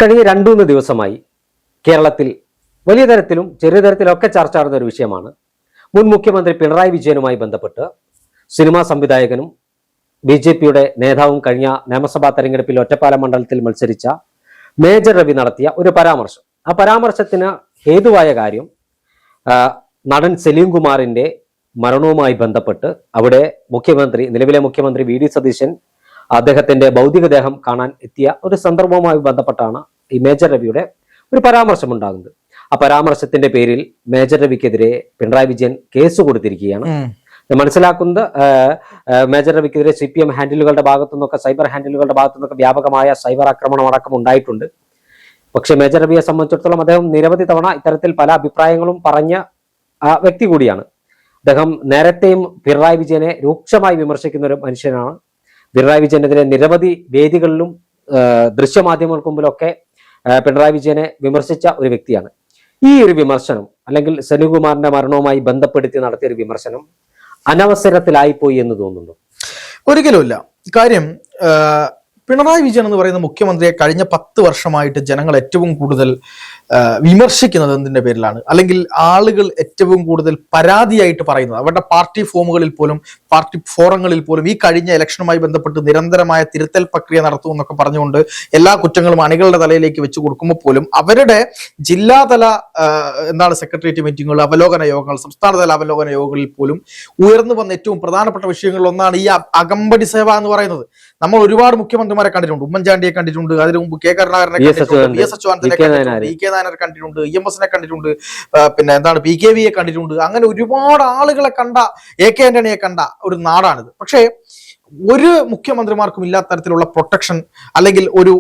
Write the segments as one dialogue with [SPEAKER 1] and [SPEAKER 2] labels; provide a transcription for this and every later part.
[SPEAKER 1] കഴിഞ്ഞ 2-3 ദിവസമായി കേരളത്തിൽ വലിയ തരത്തിലും ചെറിയ തരത്തിലൊക്കെ ചർച്ച നടന്ന ഒരു വിഷയമാണ് മുൻ മുഖ്യമന്ത്രി പിണറായി വിജയനുമായി ബന്ധപ്പെട്ട് സിനിമാ സംവിധായകനും ബിജെപിയുടെ നേതാവും കഴിഞ്ഞ നിയമസഭാ തെരഞ്ഞെടുപ്പിൽ ഒറ്റപ്പാലം മണ്ഡലത്തിൽ മത്സരിച്ച മേജർ രവി നടത്തിയ ഒരു പരാമർശം. ആ പരാമർശത്തിന് ഹേതുവായ കാര്യം നടൻ സലീം കുമാറിന്റെ മരണവുമായി ബന്ധപ്പെട്ട് അവിടെ നിലവിലെ മുഖ്യമന്ത്രി വി ഡി സതീശൻ അദ്ദേഹത്തിന്റെ ഭൗതികദേഹം കാണാൻ എത്തിയ ഒരു സന്ദർഭവുമായി ബന്ധപ്പെട്ടാണ് ഈ മേജർ രവിയുടെ ഒരു പരാമർശം ഉണ്ടാകുന്നത്. ആ പരാമർശത്തിന്റെ പേരിൽ മേജർ രവിക്കെതിരെ പിണറായി വിജയൻ കേസ് കൊടുത്തിരിക്കുകയാണ്. മനസ്സിലാക്കുന്നത് മേജർ രവിക്കെതിരെ CPM ഹാൻഡിലുകളുടെ ഭാഗത്തു നിന്നൊക്കെ സൈബർ ഹാൻഡിലുകളുടെ ഭാഗത്തു നിന്നൊക്കെ വ്യാപകമായ സൈബർ ആക്രമണം അടക്കം ഉണ്ടായിട്ടുണ്ട്. പക്ഷെ മേജർ രവിയെ സംബന്ധിച്ചിടത്തോളം അദ്ദേഹം നിരവധി തവണ ഇത്തരത്തിൽ പല അഭിപ്രായങ്ങളും പറഞ്ഞ വ്യക്തി കൂടിയാണ്. അദ്ദേഹം നേരത്തെയും പിണറായി വിജയനെ രൂക്ഷമായി വിമർശിക്കുന്ന ഒരു മനുഷ്യനാണ്. പിണറായി വിജയനെതിരെ നിരവധി വേദികളിലും ദൃശ്യമാധ്യമങ്ങൾക്ക് മുമ്പിലൊക്കെ പിണറായി വിജയനെ വിമർശിച്ച ഒരു വ്യക്തിയാണ്. ഈ ഒരു വിമർശനം അല്ലെങ്കിൽ സലീം കുമാറിന്റെ മരണവുമായി ബന്ധപ്പെടുത്തി നടത്തിയ ഒരു വിമർശനം അനവസരത്തിലായിപ്പോയി എന്ന് തോന്നുന്നു?
[SPEAKER 2] ഒരിക്കലുമില്ല. കാര്യം പിണറായി വിജയൻ എന്ന് പറയുന്ന മുഖ്യമന്ത്രിയെ കഴിഞ്ഞ 10 വർഷമായിട്ട് ജനങ്ങൾ ഏറ്റവും കൂടുതൽ വിമർശിക്കുന്നത് എന്തിന്റെ പേരിലാണ്, അല്ലെങ്കിൽ ആളുകൾ ഏറ്റവും കൂടുതൽ പരാതിയായിട്ട് പറയുന്നത് അവരുടെ പാർട്ടി ഫോമുകളിൽ പോലും പാർട്ടി ഫോറങ്ങളിൽ പോലും ഈ കഴിഞ്ഞ ഇലക്ഷനുമായി ബന്ധപ്പെട്ട് നിരന്തരമായ തിരുത്തൽ പ്രക്രിയ നടത്തുമെന്നൊക്കെ പറഞ്ഞുകൊണ്ട് എല്ലാ കുറ്റങ്ങളും അണികളുടെ തലയിലേക്ക് വെച്ച് കൊടുക്കുമ്പോൾ പോലും അവരുടെ ജില്ലാതല സെക്രട്ടേറിയറ്റ് മീറ്റിങ്ങുകൾ, അവലോകന യോഗങ്ങൾ, സംസ്ഥാനതല അവലോകന യോഗങ്ങളിൽ പോലും ഉയർന്നു വന്ന ഏറ്റവും പ്രധാനപ്പെട്ട വിഷയങ്ങളിൽ ഒന്നാണ് ഈ അകമ്പടി സേവ എന്ന് പറയുന്നത്. നമ്മൾ ഒരുപാട് മുഖ്യമന്ത്രിമാരെ കണ്ടിട്ടുണ്ട്. ഉമ്മൻചാണ്ടിയെ കണ്ടിട്ടുണ്ട്, അതിനു മുമ്പ് കെ കരുണാകരനെ കണ്ടിട്ടുണ്ട്, VS അച്യുതാനന്ദനെ കണ്ടിട്ടുണ്ട്, EK നായരെ കണ്ടിട്ടുണ്ട്, EMS കണ്ടിട്ടുണ്ട്, പിന്നെ PKV യെ കണ്ടിട്ടുണ്ട്. അങ്ങനെ ഒരുപാട് ആളുകളെ കണ്ട, AK ആന്റണിയെ കണ്ട ഒരു നാടാണിത്. പക്ഷേ ഒരു മുഖ്യമന്ത്രിമാർക്കും ഇല്ലാത്ത തരത്തിലുള്ള പ്രൊട്ടക്ഷൻ അല്ലെങ്കിൽ ഒരു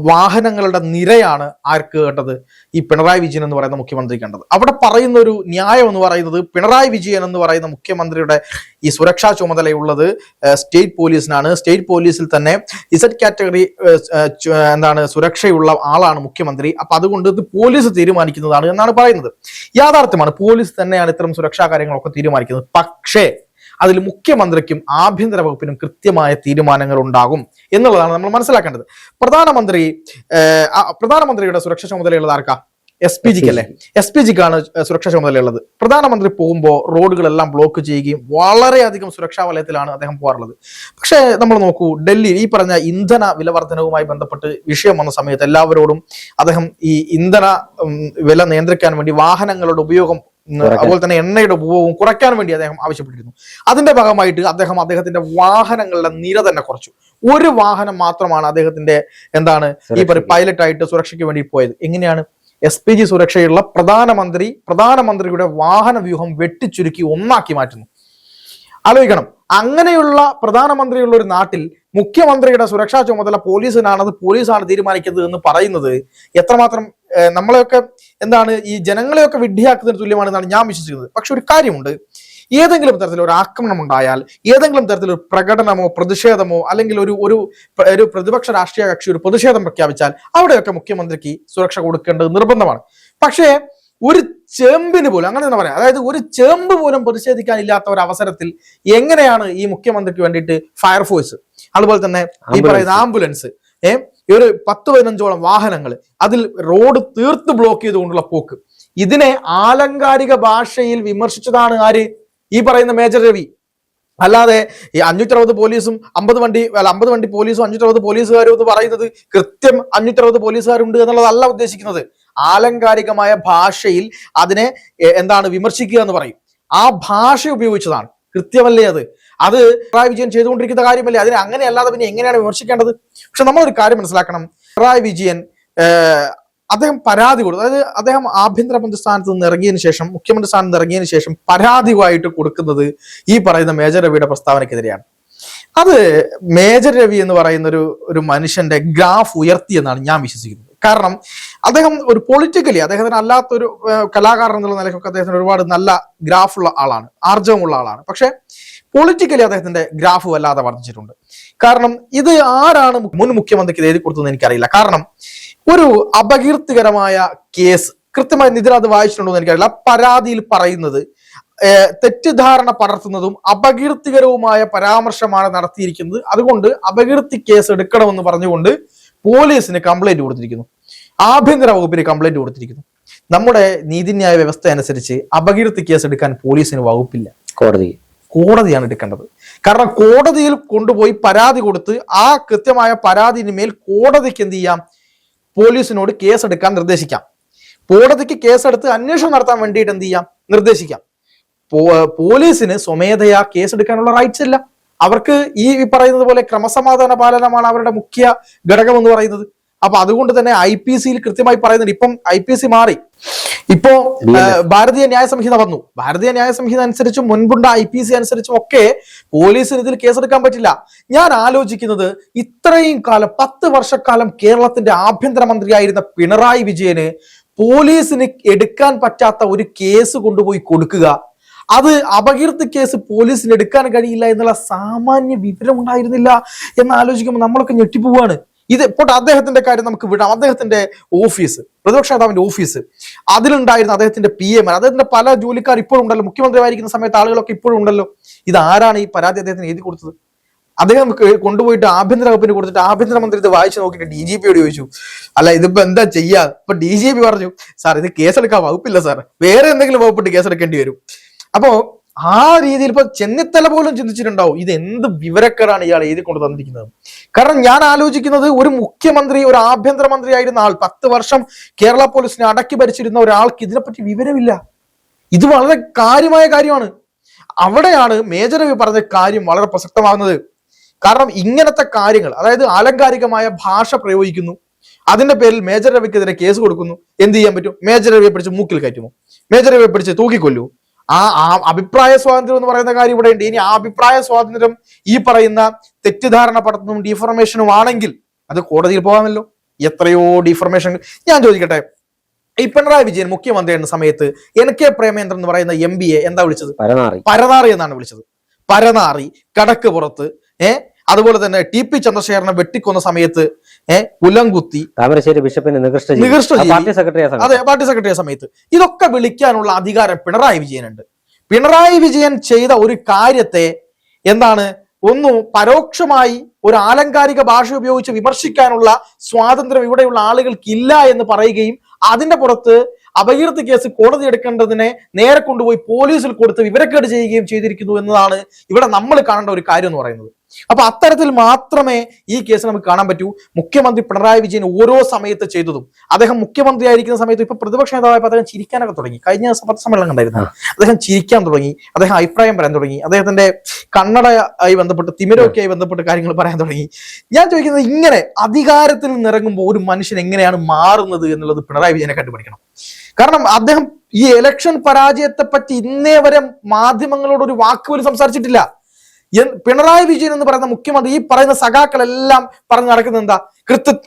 [SPEAKER 2] വാഹനങ്ങളുടെ നിരയാണ് ആർക്ക് കണ്ടത്? ഈ പിണറായി വിജയൻ എന്ന് പറയുന്ന മുഖ്യമന്ത്രി കണ്ടത്. അവിടെ പറയുന്ന ഒരു ന്യായം എന്ന് പറയുന്നത് പിണറായി വിജയൻ എന്ന് പറയുന്ന മുഖ്യമന്ത്രിയുടെ ഈ സുരക്ഷാ ചുമതലയുള്ളത് സ്റ്റേറ്റ് പോലീസിനാണ്. സ്റ്റേറ്റ് പോലീസിൽ തന്നെ Z കാറ്റഗറി സുരക്ഷയുള്ള ആളാണ് മുഖ്യമന്ത്രി. അപ്പൊ അതുകൊണ്ട് ഇത് പോലീസ് തീരുമാനിക്കുന്നതാണ് എന്നാണ് പറയുന്നത്. യാഥാർത്ഥ്യമാണ്, പോലീസ് തന്നെയാണ് ഇത്തരം സുരക്ഷാ കാര്യങ്ങളൊക്കെ തീരുമാനിക്കുന്നത്. പക്ഷേ അതിൽ മുഖ്യമന്ത്രിക്കും ആഭ്യന്തര വകുപ്പിനും കൃത്യമായ തീരുമാനങ്ങൾ ഉണ്ടാകും എന്നുള്ളതാണ് നമ്മൾ മനസ്സിലാക്കേണ്ടത്. പ്രധാനമന്ത്രിയുടെ സുരക്ഷാ ചുമതലയുള്ളത് ആർക്കാ? SPGക്ക് അല്ലേ? SPGക്കാണ് സുരക്ഷാ ചുമതലയുള്ളത്. പ്രധാനമന്ത്രി പോകുമ്പോൾ റോഡുകളെല്ലാം ബ്ലോക്ക് ചെയ്യുകയും വളരെയധികം സുരക്ഷാ വലയത്തിലാണ് അദ്ദേഹം പോകാറുള്ളത്. പക്ഷേ നമ്മൾ നോക്കൂ, ഡൽഹി ഈ പറഞ്ഞ ഇന്ധന വിലവർദ്ധനവുമായി ബന്ധപ്പെട്ട് വിഷയം വന്ന സമയത്ത് എല്ലാവരോടും അദ്ദേഹം ഈ ഇന്ധന വില നിയന്ത്രിക്കാൻ വേണ്ടി വാഹനങ്ങളുടെ ഉപയോഗം, അതുപോലെ തന്നെ എണ്ണയുടെ ഉപഭോഗം കുറയ്ക്കാൻ വേണ്ടി അദ്ദേഹം ആവശ്യപ്പെട്ടിരുന്നു. അതിന്റെ ഭാഗമായിട്ട് അദ്ദേഹത്തിന്റെ വാഹനങ്ങളുടെ നിര തന്നെ കുറച്ചു. ഒരു വാഹനം മാത്രമാണ് അദ്ദേഹത്തിന്റെ ഈ പൈലറ്റായിട്ട് സുരക്ഷയ്ക്ക് വേണ്ടി പോയത്. എങ്ങനെയാണ്? SPG സുരക്ഷയുള്ള പ്രധാനമന്ത്രിയുടെ വാഹന വ്യൂഹം വെട്ടിച്ചുരുക്കി ഒന്നാക്കി മാറ്റുന്നു. ആലോചിക്കണം, അങ്ങനെയുള്ള പ്രധാനമന്ത്രിയുള്ള ഒരു നാട്ടിൽ മുഖ്യമന്ത്രിയുടെ സുരക്ഷാ ചുമതല പോലീസാണ് തീരുമാനിക്കുന്നത് എന്ന് പറയുന്നത് എത്രമാത്രം നമ്മളെയൊക്കെ ഈ ജനങ്ങളെയൊക്കെ വിഡ്ഢിയാക്കുന്നതിന് തുല്യമാണെന്നാണ് ഞാൻ വിശ്വസിക്കുന്നത്. പക്ഷെ ഒരു കാര്യമുണ്ട്, ഏതെങ്കിലും തരത്തിലൊരു ആക്രമണം ഉണ്ടായാൽ, ഏതെങ്കിലും തരത്തിലൊരു പ്രകടനമോ പ്രതിഷേധമോ അല്ലെങ്കിൽ ഒരു പ്രതിപക്ഷ രാഷ്ട്രീയ കക്ഷി ഒരു പ്രതിഷേധം പ്രഖ്യാപിച്ചാൽ അവിടെയൊക്കെ മുഖ്യമന്ത്രിക്ക് സുരക്ഷ കൊടുക്കേണ്ടത് നിർബന്ധമാണ്. പക്ഷേ ഒരു ചേമ്പിന് പോലും, അങ്ങനെ തന്നെ പറയാം, അതായത് ഒരു ചേമ്പ് പോലും പ്രതിഷേധിക്കാനില്ലാത്ത ഒരു അവസരത്തിൽ എങ്ങനെയാണ് ഈ മുഖ്യമന്ത്രിക്ക് വേണ്ടിയിട്ട് ഫയർഫോഴ്സ്, അതുപോലെ തന്നെ ഈ പറയുന്ന ആംബുലൻസ്, ഒരു 10-15ഓളം വാഹനങ്ങൾ, അതിൽ റോഡ് തീർത്ത് ബ്ലോക്ക് ചെയ്തുകൊണ്ടുള്ള പോക്ക്, ഇതിനെ ആലങ്കാരിക ഭാഷയിൽ വിമർശിച്ചതാണ് ആര്? ഈ പറയുന്ന മേജർ രവി. അല്ലാതെ ഈ 560 പോലീസും 50 വണ്ടി പോലീസും 560 പോലീസുകാരും എന്ന് പറയുന്നത് കൃത്യം 560 പോലീസുകാരുണ്ട് എന്നുള്ളതല്ല ഉദ്ദേശിക്കുന്നത്. ആലങ്കാരികമായ ഭാഷയിൽ അതിനെ വിമർശിക്കുക എന്ന് പറയും. ആ ഭാഷ ഉപയോഗിച്ചതാണ്. കൃത്യമല്ലേ അത് പിണറായി വിജയൻ ചെയ്തുകൊണ്ടിരിക്കുന്ന കാര്യമല്ലേ? അതിനെ അങ്ങനെ അല്ലാതെ പിന്നെ എങ്ങനെയാണ് വിമർശിക്കേണ്ടത്? പക്ഷെ നമ്മളൊരു കാര്യം മനസ്സിലാക്കണം, പിണറായി വിജയൻ അദ്ദേഹം പരാതി കൊടുത്തു. അതായത് അദ്ദേഹം ആഭ്യന്തരമന്ത്രി സ്ഥാനത്ത് നിന്ന് ഇറങ്ങിയതിനു ശേഷം, മുഖ്യമന്ത്രി സ്ഥാനത്ത് നിന്ന് ഇറങ്ങിയതിനു ശേഷം പരാതിയായിട്ട് കൊടുക്കുന്നത് ഈ പറയുന്ന മേജർ രവിയുടെ പ്രസ്താവനയ്ക്കെതിരെയാണ്. അത് മേജർ രവി എന്ന് പറയുന്ന ഒരു മനുഷ്യന്റെ ഗ്രാഫ് ഉയർത്തി എന്നാണ് ഞാൻ വിശ്വസിക്കുന്നത്. കാരണം അദ്ദേഹം ഒരു പൊളിറ്റിക്കലി, അദ്ദേഹത്തിന് അല്ലാത്തൊരു കലാകാരൻ എന്നുള്ള നിലയ്ക്കൊക്കെ അദ്ദേഹത്തിന് ഒരുപാട് നല്ല ഗ്രാഫുള്ള ആളാണ്, ആർജവമുള്ള ആളാണ്. പക്ഷെ പൊളിറ്റിക്കലി അദ്ദേഹത്തിന്റെ ഗ്രാഫ് വല്ലാതെ വർദ്ധിച്ചിട്ടുണ്ട്. കാരണം ഇത് ആരാണ് മുൻ മുഖ്യമന്ത്രിക്ക് എഴുതി കൊടുത്തതെന്ന് എനിക്കറിയില്ല. കാരണം ഒരു അപകീർത്തികരമായ കേസ് കൃത്യമായി നിതിനത് വായിച്ചിട്ടുണ്ടോ എന്ന് എനിക്കറിയില്ല. പരാതിയിൽ പറയുന്നത് തെറ്റിദ്ധാരണ പടർത്തുന്നതും അപകീർത്തികരവുമായ പരാമർശമാണ് നടത്തിയിരിക്കുന്നത്. അതുകൊണ്ട് അപകീർത്തി കേസ് എടുക്കണമെന്ന് പറഞ്ഞുകൊണ്ട് പോലീസിന് കംപ്ലൈന്റ് കൊടുത്തിരിക്കുന്നു. ആഭ്യന്തര വകുപ്പിന് കംപ്ലൈന്റ് കൊടുത്തിരിക്കുന്നു. നമ്മുടെ നീതിന്യായ വ്യവസ്ഥ അനുസരിച്ച് അപകീർത്തി കേസ് എടുക്കാൻ പോലീസിന് വകുപ്പില്ല, കോടതിയാണ് എടുക്കേണ്ടത്. കാരണം കോടതിയിൽ കൊണ്ടുപോയി പരാതി കൊടുത്ത് ആ കൃത്യമായ പരാതിന് മേൽ കോടതിക്ക് എന്ത് ചെയ്യാം, പോലീസിനോട് കേസെടുക്കാൻ നിർദ്ദേശിക്കാം. കോടതിക്ക് കേസെടുത്ത് അന്വേഷണം നടത്താൻ വേണ്ടിയിട്ട് എന്ത് ചെയ്യാം, നിർദ്ദേശിക്കാം. പോലീസിന് സ്വമേധയാ കേസെടുക്കാനുള്ള റൈറ്റ്സ് ഇല്ല. അവർക്ക് ഈ പറയുന്നത് പോലെ ക്രമസമാധാന പാലനമാണ് അവരുടെ മുഖ്യ ഘടകം എന്ന് പറയുന്നത്. അപ്പൊ അതുകൊണ്ട് തന്നെ IPC കൃത്യമായി പറയുന്നുണ്ട്. ഇപ്പം IPC മാറി, ഇപ്പോ ഭാരതീയ ന്യായ സംഹിത വന്നു. ഭാരതീയ ന്യായ സംഹിത അനുസരിച്ചും മുൻപുണ്ട IPC അനുസരിച്ചും ഒക്കെ പോലീസിന് ഇതിൽ കേസെടുക്കാൻ പറ്റില്ല. ഞാൻ ആലോചിക്കുന്നത്, ഇത്രയും കാലം 10 വർഷക്കാലം കേരളത്തിന്റെ ആഭ്യന്തരമന്ത്രിയായിരുന്ന പിണറായി വിജയന് പോലീസിന് എടുക്കാൻ പറ്റാത്ത ഒരു കേസ് കൊണ്ടുപോയി കൊടുക്കുക, അത് അപകീർത്തി കേസ് പോലീസിന് എടുക്കാൻ കഴിയില്ല എന്നുള്ള സാമാന്യ വിവരം ഉണ്ടായിരുന്നില്ല എന്ന് ആലോചിക്കുമ്പോൾ നമ്മളൊക്കെ ഞെട്ടിപ്പോവാണ്. ഇത് ഇപ്പോൾ അദ്ദേഹത്തിന്റെ കാര്യം നമുക്ക് വിടാം. അദ്ദേഹത്തിന്റെ ഓഫീസ്, പ്രതിപക്ഷ നേതാവിന്റെ ഓഫീസ്, അതിലുണ്ടായിരുന്ന അദ്ദേഹത്തിന്റെ PM, അദ്ദേഹത്തിന്റെ പല ജോലിക്കാർ ഇപ്പോഴും ഉണ്ടല്ലോ. മുഖ്യമന്ത്രിയായിരിക്കുന്ന സമയത്ത് ആളുകളൊക്കെ ഇപ്പോഴും ഉണ്ടല്ലോ. ഇത് ആരാണ് ഈ പരാതി അദ്ദേഹത്തിന് എഴുതി കൊടുത്തത്? അദ്ദേഹം കൊണ്ടുപോയിട്ട് ആഭ്യന്തര വകുപ്പിന് കൊടുത്തിട്ട് ആഭ്യന്തരമന്ത്രി ഇത് വായിച്ചു നോക്കിയിട്ട് DGPയോട് ചോദിച്ചു, അല്ല ഇതിപ്പോ എന്താ ചെയ്യാ? ഇപ്പൊ DGP പറഞ്ഞു, സാർ ഇത് കേസെടുക്കാൻ വകുപ്പില്ല സാർ, വേറെ എന്തെങ്കിലും വകുപ്പിട്ട് കേസെടുക്കേണ്ടി വരും. അപ്പോ ആ രീതിയിൽ ഇപ്പൊ ചെന്നിത്തല പോലും ചിന്തിച്ചിട്ടുണ്ടാവും ഇത് എന്ത് വിവരക്കേടാണ് ഇയാൾ എഴുതി കൊണ്ട് തന്നിരിക്കുന്നത്. കാരണം ഞാൻ ആലോചിക്കുന്നത്, ഒരു മുഖ്യമന്ത്രി, ഒരു ആഭ്യന്തരമന്ത്രി ആയിരുന്ന ആൾ, 10 വർഷം കേരള പോലീസിനെ അടക്കി ഭരിച്ചിരുന്ന ഒരാൾക്ക് ഇതിനെപ്പറ്റി വിവരമില്ല. ഇത് വളരെ കാര്യമായ കാര്യമാണ്. അവിടെയാണ് മേജർ രവി പറഞ്ഞ കാര്യം വളരെ പ്രസക്തമാകുന്നത്. കാരണം ഇങ്ങനത്തെ കാര്യങ്ങൾ, അതായത് ആലങ്കാരികമായ ഭാഷ പ്രയോഗിക്കുന്നു, അതിന്റെ പേരിൽ മേജർ രവിക്കെതിരെ കേസ് കൊടുക്കുന്നു. എന്ത് ചെയ്യാൻ പറ്റും? മേജർ രവിയെ പിടിച്ച് മൂക്കിൽ കയറ്റുമോ? മേജർ രവിയെ പിടിച്ച് തൂക്കിക്കൊല്ലൂ? ആ അഭിപ്രായ സ്വാതന്ത്ര്യം എന്ന് പറയുന്ന കാര്യം ഇവിടെ ഉണ്ട്. ഇനി ആ അഭിപ്രായ സ്വാതന്ത്ര്യം ഈ പറയുന്ന തെറ്റിദ്ധാരണ പടത്തും ഡിഫർമേഷനും ആണെങ്കിൽ അത് കോടതിയിൽ പോകാമല്ലോ. എത്രയോ ഡിഫർമേഷൻ. ഞാൻ ചോദിക്കട്ടെ, ഈ പിണറായി വിജയൻ മുഖ്യമന്ത്രി എന്ന സമയത്ത് NK പ്രേമേന്ദ്രൻ എന്ന് പറയുന്ന MBA എന്താ വിളിച്ചത്? പരനാറി എന്നാണ് വിളിച്ചത്. പരനാറി, കടക്ക് പുറത്ത്, അതുപോലെ തന്നെ TP ചന്ദ്രശേഖരനെ വെട്ടിക്കൊന്ന സമയത്ത് കുലംകുത്തി,
[SPEAKER 1] താമരശ്ശേരി ബിഷപ്പിനെ
[SPEAKER 2] അതെ, പാർട്ടി സെക്രട്ടറി സമയത്ത്, ഇതൊക്കെ വിളിക്കാനുള്ള അധികാരം പിണറായി വിജയനുണ്ട്. പിണറായി വിജയൻ ചെയ്ത ഒരു കാര്യത്തെ എന്താണ്, ഒന്നു പരോക്ഷമായി ഒരു ആലങ്കാരിക ഭാഷ ഉപയോഗിച്ച് വിമർശിക്കാനുള്ള സ്വാതന്ത്ര്യം ഇവിടെയുള്ള ആളുകൾക്കില്ല എന്ന് പറയുകയും, അതിന്റെ പുറത്ത് അപകീർത്തി കേസ് കോടതി എടുക്കേണ്ടതിനെ നേരെ കൊണ്ടുപോയി പോലീസിൽ കൊടുത്ത് വിവരക്കേട് ചെയ്യുകയും ചെയ്തിരിക്കുന്നു എന്നതാണ് ഇവിടെ നമ്മൾ കാണേണ്ട ഒരു കാര്യം എന്ന് പറയുന്നത്. അപ്പൊ അത്തരത്തിൽ മാത്രമേ ഈ കേസ് നമുക്ക് കാണാൻ പറ്റൂ. മുഖ്യമന്ത്രി പിണറായി വിജയൻ ഓരോ സമയത്ത് ചെയ്തതും, അദ്ദേഹം മുഖ്യമന്ത്രി ആയിരിക്കുന്ന സമയത്ത്, ഇപ്പൊ പ്രതിപക്ഷ നേതാവായപ്പോൾ അദ്ദേഹം ചിരിക്കാനൊക്കെ തുടങ്ങി. കഴിഞ്ഞ പത്രസമ്മേളനം കണ്ടായിരുന്നു, അദ്ദേഹം ചിരിക്കാൻ തുടങ്ങി, അദ്ദേഹം അഭിപ്രായം പറയാൻ തുടങ്ങി, അദ്ദേഹത്തിന്റെ കണ്ണടയായി ബന്ധപ്പെട്ട്, തിമിരമൊക്കെയായി ബന്ധപ്പെട്ട് കാര്യങ്ങൾ പറയാൻ തുടങ്ങി. ഞാൻ ചോദിക്കുന്നത്, ഇങ്ങനെ അധികാരത്തിൽ നിന്നിറങ്ങുമ്പോൾ ഒരു മനുഷ്യൻ എങ്ങനെയാണ് മാറുന്നത് എന്നുള്ളത് പിണറായി വിജയനെ കണ്ടുപിടിക്കണം. കാരണം അദ്ദേഹം ഈ ഇലക്ഷൻ പരാജയത്തെ പറ്റി ഇന്നേ വരെ മാധ്യമങ്ങളോട് ഒരു വാക്ക് പോലും സംസാരിച്ചിട്ടില്ല. പിണറായി വിജയൻ എന്ന് പറയുന്ന മുഖ്യമന്ത്രി, ഈ പറയുന്ന സഖാക്കളെല്ലാം പറഞ്ഞു നടക്കുന്നത് എന്താ?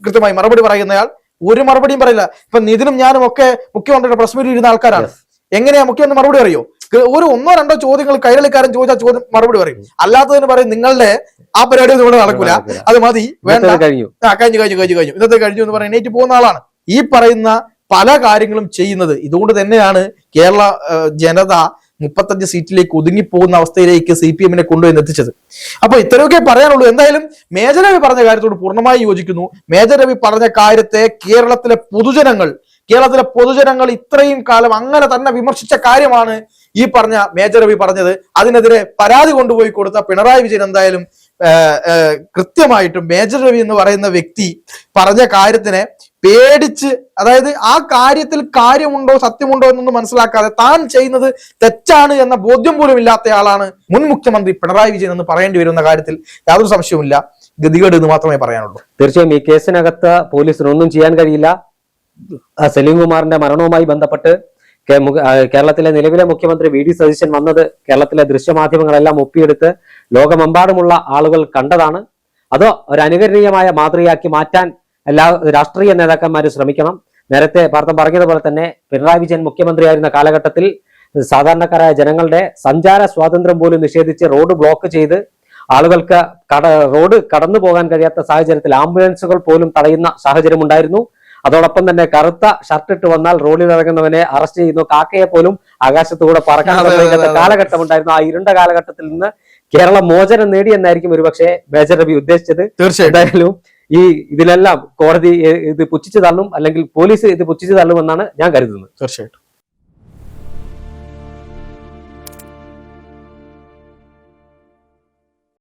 [SPEAKER 2] കൃത്യമായി മറുപടി പറയുന്നയാൾ ഒരു മറുപടിയും പറയില്ല. ഇപ്പൊ നിതിനും ഞാനും ഒക്കെ മുഖ്യമന്ത്രിയുടെ പ്രസ് മീറ്റിൽ ഇരുന്ന ആൾക്കാരാണ്. എങ്ങനെയാ മുഖ്യമന്ത്രി മറുപടി അറിയോ? ഒരു 1-2 ചോദ്യങ്ങൾ കൈരളിക്കാരൻ ചോദിച്ചാൽ ചോദ്യം മറുപടി പറയും. അല്ലാത്തതിന് പറയും നിങ്ങളുടെ ആ പരിപാടി ഇവിടെ നടക്കൂല, അത് മതി, വേണ്ട, കഴിഞ്ഞു ഇന്നത്തെ കഴിഞ്ഞു എന്ന് പറയാൻ ഏറ്റു പോകുന്ന ആളാണ്. ഈ പറയുന്ന പല കാര്യങ്ങളും ചെയ്യുന്നത് ഇതുകൊണ്ട് തന്നെയാണ് കേരള ജനത 35 സീറ്റിലേക്ക് ഒതുങ്ങിപ്പോകുന്ന അവസ്ഥയിലേക്ക് CPM-നെ കൊണ്ടുപോയി എത്തിച്ചത്. അപ്പൊ ഇത്രയൊക്കെ പറയാനുള്ളൂ. എന്തായാലും മേജർ രവി പറഞ്ഞ കാര്യത്തോട് പൂർണ്ണമായി യോജിക്കുന്നു. മേജർ രവി പറഞ്ഞ കാര്യത്തെ കേരളത്തിലെ പൊതുജനങ്ങൾ ഇത്രയും കാലം അങ്ങനെ തന്നെ വിമർശിച്ച കാര്യമാണ് ഈ പറഞ്ഞ മേജർ രവി പറഞ്ഞത്. അതിനെതിരെ പരാതി കൊണ്ടുപോയി കൊടുത്ത പിണറായി വിജയൻ എന്തായാലും കൃത്യമായിട്ടും മേജർ രവി എന്ന് പറയുന്ന വ്യക്തി പറഞ്ഞ കാര്യത്തിനെ പേടിച്ച്, അതായത് ആ കാര്യത്തിൽ കാര്യമുണ്ടോ സത്യമുണ്ടോ എന്നൊന്നും മനസ്സിലാക്കാതെ താൻ ചെയ്യുന്നത് തെറ്റാണ് എന്ന ബോധ്യം പോലും ഇല്ലാത്ത ആളാണ് മുൻ മുഖ്യമന്ത്രി പിണറായി വിജയൻ എന്ന് പറയേണ്ടി വരുന്ന കാര്യത്തിൽ യാതൊരു സംശയവുമില്ല. ഗതികേട് എന്ന് മാത്രമേ പറയാനുള്ളൂ.
[SPEAKER 1] തീർച്ചയായും ഈ കേസിനകത്ത് പോലീസിനൊന്നും ചെയ്യാൻ കഴിയില്ല. സലീം കുമാറിന്റെ മരണവുമായി ബന്ധപ്പെട്ട് കേരളത്തിലെ നിലവിലെ മുഖ്യമന്ത്രി VD സതീശൻ വന്നത് കേരളത്തിലെ ദൃശ്യമാധ്യമങ്ങളെല്ലാം ഒപ്പിയെടുത്ത് ലോകമെമ്പാടുമുള്ള ആളുകൾ കണ്ടതാണ്. അതോ ഒരു അനുകരണീയമായ മാതൃകയാക്കി മാറ്റാൻ എല്ലാ രാഷ്ട്രീയ നേതാക്കന്മാരും ശ്രമിക്കണം. നേരത്തെ പാർത്ഥൻ പറഞ്ഞതുപോലെ തന്നെ പിണറായി വിജയൻ മുഖ്യമന്ത്രിയായിരുന്ന കാലഘട്ടത്തിൽ സാധാരണക്കാരായ ജനങ്ങളുടെ സഞ്ചാര സ്വാതന്ത്ര്യം പോലും നിഷേധിച്ച് റോഡ് ബ്ലോക്ക് ചെയ്ത് ആളുകൾക്ക് റോഡ് കടന്നു പോകാൻ കഴിയാത്ത സാഹചര്യത്തിൽ ആംബുലൻസുകൾ പോലും തടയുന്ന സാഹചര്യം ഉണ്ടായിരുന്നു. അതോടൊപ്പം തന്നെ കറുത്ത ഷർട്ട് ഇട്ട് വന്നാൽ റോഡിൽ ഇറങ്ങുന്നവനെ അറസ്റ്റ് ചെയ്യുന്നു. കാക്കയെ പോലും ആകാശത്തുകൂടെ പറക്കാൻ കാലഘട്ടം ഉണ്ടായിരുന്നു. ആ ഇരുണ്ട കാലഘട്ടത്തിൽ നിന്ന് കേരളം മോചനം നേടി എന്നായിരിക്കും ഒരുപക്ഷെ മേജർ രവി ഉദ്ദേശിച്ചത്.
[SPEAKER 2] തീർച്ചയായിട്ടും.
[SPEAKER 1] ഈ ഇതിലെല്ലാം കോടതി ഇത് പുച്ഛിച്ചു തള്ളും, അല്ലെങ്കിൽ പോലീസ് ഇത് പുച്ഛിച്ചു തള്ളുമെന്നാണ് ഞാൻ കരുതുന്നത്.
[SPEAKER 2] തീർച്ചയായിട്ടും.